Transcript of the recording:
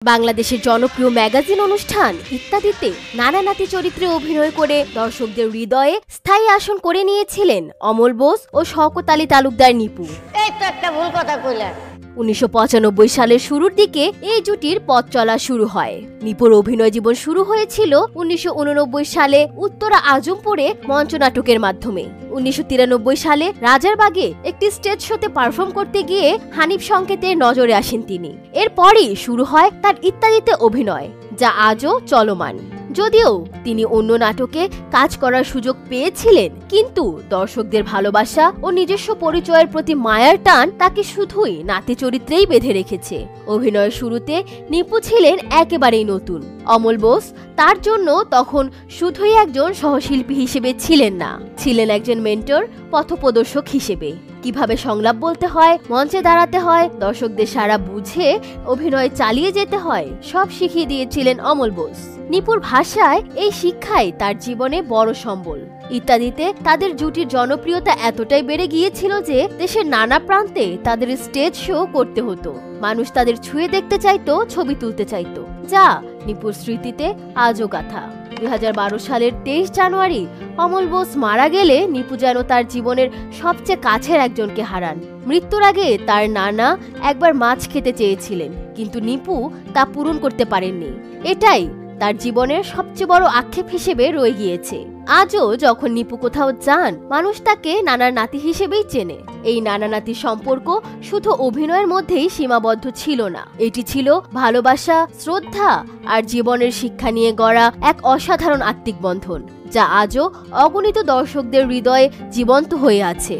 বাংলাদেশের জনপ্রিয় ম্যাগাজিন অনুষ্ঠান ইত্যাদিতে নানা নাতি চরিত্রে অভিনয় করে দর্শকদের হৃদয়ে স্থায়ী আসন করে নিয়েছিলেন অমল বোস ও শওকত আলী তালুকদার নিপু। এই তো একটা ভুল কথা কইলেন। 1995 সালের শুরুর দিকে এই জুটির পথ চলা শুরু হয়। নিপুর অভিনয় জীবন শুরু হয়েছিল 1989 সালে উত্তরা আজমপুরে মঞ্চনাটকের মাধ্যমে। 1993 সালে রাজারবাগে একটি স্টেজ শোতে পারফর্ম করতে গিয়ে হানিফ সংকেতের নজরে আসেন তিনি। এরপরই শুরু হয় তার ইত্যাদিতে অভিনয়, যা আজও চলমান। যদিও তিনি অন্য নাটকে কাজ করার সুযোগ পেয়েছিলেন, কিন্তু দর্শকদের ভালোবাসা ও নিজস্ব পরিচয়ের প্রতি মায়ার টান তাকে শুধুই নাতি চরিত্রেই বেঁধে রেখেছে। অভিনয়ের শুরুতে নিপু ছিলেন একেবারেই নতুন। অমল বোস তার জন্য তখন শুধুই একজন সহশিল্পী হিসেবে ছিলেন না, ছিলেন একজন মেন্টর, পথপ্রদর্শক হিসেবে। কিভাবে সংলাপ বলতে হয়, মঞ্চে দাঁড়াতে হয়, দর্শকদের সারা বুঝে অভিনয় চালিয়ে যেতে হয়, সব শিখিয়ে দিয়েছিলেন অমল বোস। নিপুর ভাষায় এই শিক্ষাই তার জীবনে বড় সম্বল। ইত্যাদিতে তাদের জুটির জনপ্রিয়তা এতটাই বেড়ে গিয়েছিল যে দেশের নানা প্রান্তে তাদের স্টেজ শো করতে হতো। মানুষ তাদের ছুঁয়ে দেখতে চাইতো, ছবি তুলতে চাইতো, যা নিপুর স্মৃতিতে আজও গাথা। 2012 সালের 23 জানুয়ারি অমল বোস মারা গেলে নিপু যেন তার জীবনের সবচেয়ে কাছের একজনকে হারান। মৃত্যুর আগে তার নানা একবার মাছ খেতে চেয়েছিলেন, কিন্তু নিপু তা পূরণ করতে পারেননি। এটাই তার জীবনের সবচেয়ে বড় আক্ষেপ হিসেবে রয়ে গিয়েছে। আজও যখন নিপু কোথাও যান, মানুষ তাকে নানার নাতি হিসেবেই চেনে। এই নানা নাতি সম্পর্ক শুধু অভিনয়ের মধ্যেই সীমাবদ্ধ ছিল না, এটি ছিল ভালোবাসা, শ্রদ্ধা আর জীবনের শিক্ষা নিয়ে গড়া এক অসাধারণ আত্মিক বন্ধন, যা আজও অগণিত দর্শকদের হৃদয়ে জীবন্ত হয়ে আছে।